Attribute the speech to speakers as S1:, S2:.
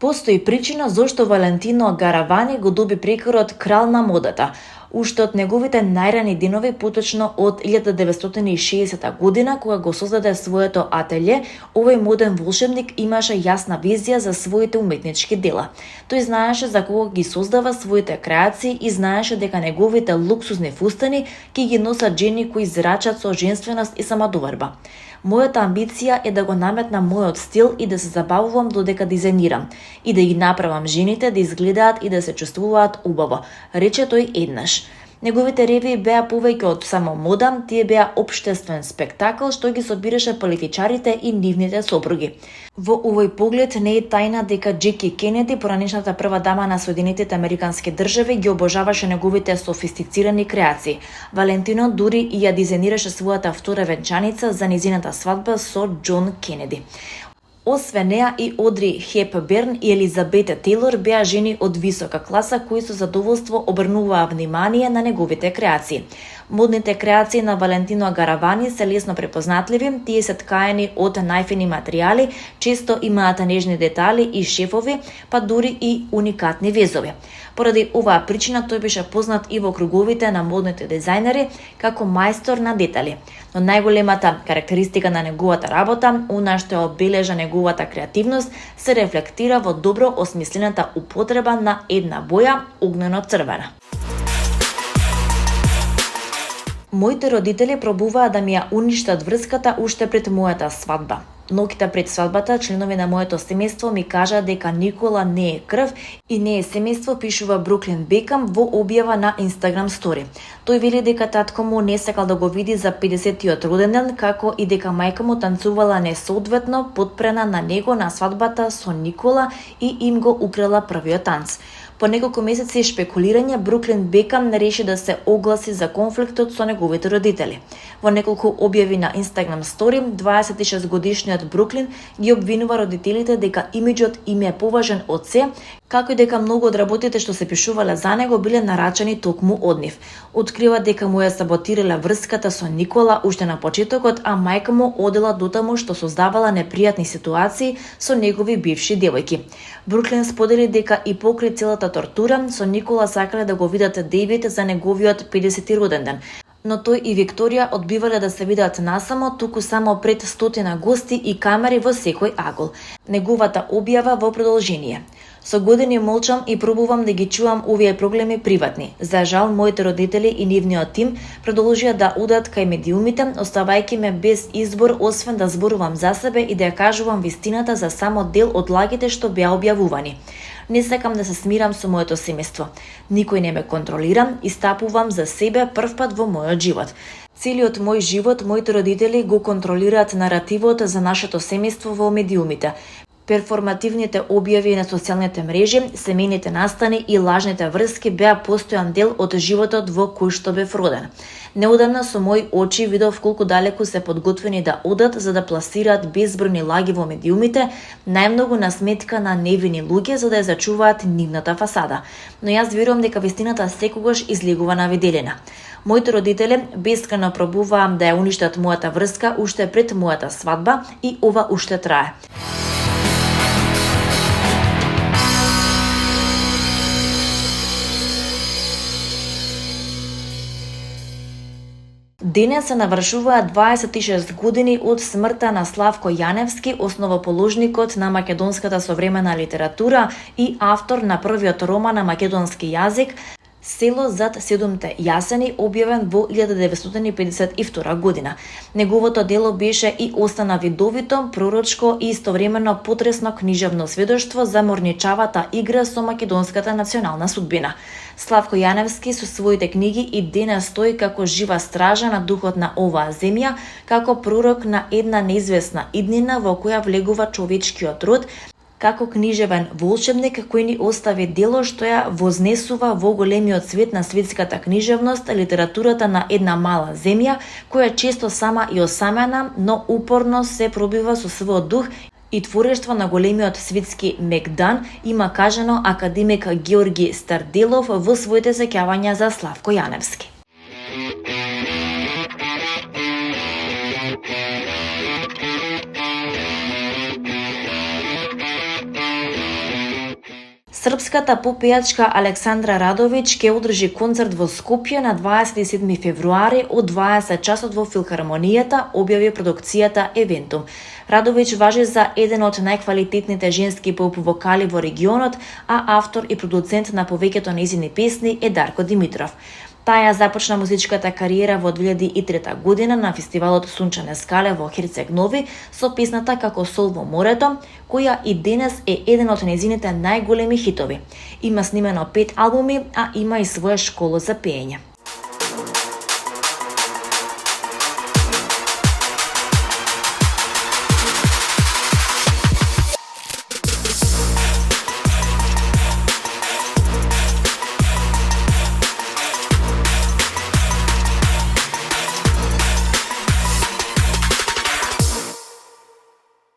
S1: Постои причина зошто Валентино Гаравани го доби прекорот крал на модата. Уште од неговите најрани денови, поточно од 1960 година, кога го создаде своето ателје, овој моден волшебник имаше јасна визија за своите уметнички дела. Тој знаеше за кого ги создава своите креации и знаеше дека неговите луксузни фустани ќе ги носат жени кои зрачат со женственост и самодоверба. Мојата амбиција е да го наметнам мојот стил и да се забавувам додека дизајнирам и да ги направам жените да изгледаат и да се чувствуваат убаво, рече тој еднаш. Неговите ревии беа повеќе од само мода, тие беа општествен спектакл што ги собираше политичарите и нивните сопруги. Во овој поглед не е тајна дека Джеки Кенеди, поранешната прва дама на Соединетите Американски држави, ги обожаваше неговите софистицирани креации. Валентино дури и ја дизајнираше својата втора венчаница за незината свадба со Џон Кенеди. Освен неа и Одри Хепберн и Елизабета Тейлор беа жени од висока класа кои со задоволство обрнуваа внимание на неговите креации. Модните креации на Валентино Гаравани се лесно препознатливи, тие се ткаени од најфини материјали, често имаат нежни детали и шефови, па дури и уникатни везови. Поради оваа причина тој беше познат и во круговите на модните дизајнери како мајстор на детали. Но најголемата карактеристика на неговата работа, она што ја обележа неговата креативност, се рефлектира во добро осмислената употреба на една боја, огнено-црвена. Моите родители пробуваа да ми ја уништат врската уште пред мојата свадба. Ноќта пред свадбата, членови на моето семејство ми кажаа дека Никола не е крв и не е семејство, пишува Бруклин Бекам во објава на Instagram стори. Тој вели дека татко му не сакал да го види за 50-тиот роденден, како и дека мајка му танцувала несоодветно подпрена на него на свадбата со Никола и им го украла првиот танц. По неколку месеци шпекулирање, Бруклин Бекам реши да се огласи за конфликтот со неговите родители. Во неколку објави на Instagram стори, 26-годишниот Бруклин ги обвинува родителите дека имиџот им е поважен од се, како и дека многу од работите што се пишувале за него биле нарачани токму од нив. Открива дека му ја саботирала врската со Никола уште на почетокот, а мајка му одела дотаму што создавала непријатни ситуации со негови бивши девојки. Бруклин сподели дека и покрај целата тортура со Никола сакале да го видат Дејвид за неговиот 50-ти роденден, но тој и Викторија одбивале да се видат насамо, туку само пред 100 гости и камери во секој агол. Неговата објава во продолжение. Со години молчам и пробувам да ги чувам овие проблеми приватни. За жал, моите родители и нивниот тим продолжија да одат кај медиумите, оставајќи ме без избор освен да зборувам за себе и да ја кажувам вистината за само дел од лагите што беа објавувани. Не сакам да се смирам со моето семејство. Никој не ме контролира и стапувам за себе првпат во мојот живот. Целиот мој живот, моите родители го контролираат наративот за нашето семејство во медиумите. Перформативните објави на социјалните мрежи, семејните настани и лажните врски беа постојан дел од животот во кој што бев роден. Неодамна со мои очи видов колку далеку се подготвени да одат за да пласираат безбројни лаги во медиумите, најмногу на сметка на невини луѓе за да ја зачуваат нивната фасада. Но јас верувам дека вистината секогаш излегува на виделина. Моите родители бескрајно пробуваа да ја уништат мојата врска уште пред мојата свадба и ова уште трае. Денес се навршуваат 26 години од смртта на Славко Јаневски, основоположникот на македонската современа литература и автор на првиот роман на македонски јазик Село зад седумте јасени, објавен во 1952 година. Неговото дело беше и остана видовито, пророчко и истовремено потресно книжевно сведоштво за морничавата игра со македонската национална судбина. Славко Јаневски со своите книги и денес стои како жива стража на духот на оваа земја, како пророк на една неизвестна иднина во која влегува човечкиот род како книжевен волшебник кој ни остави дело што ја вознесува во големиот свет на светската книжевност, литературата на една мала земја, која често сама и осамена, но упорно се пробива со својот дух и творештво на големиот светски мегдан, има кажано академик Георги Старделов во своите сеќавања за Славко Јаневски. Српската попејачка Александра Радовиќ ќе одржи концерт во Скопје на 27 февруари од 20 часот во Филхармонијата, објави продукцијата Евентум. Радовиќ важи за еден од најквалитетните женски поп вокали во регионот, а автор и продуцент на повеќето нејзини песни е Дарко Димитров. Таја започна музичката кариера во 2003 година на фестивалот Сунчане скале во Херцег Нови со песната Како сол во морето, која и денес е еден од нејзините најголеми хитови. Има снимено 5 албуми, а има и своја школа за пеење.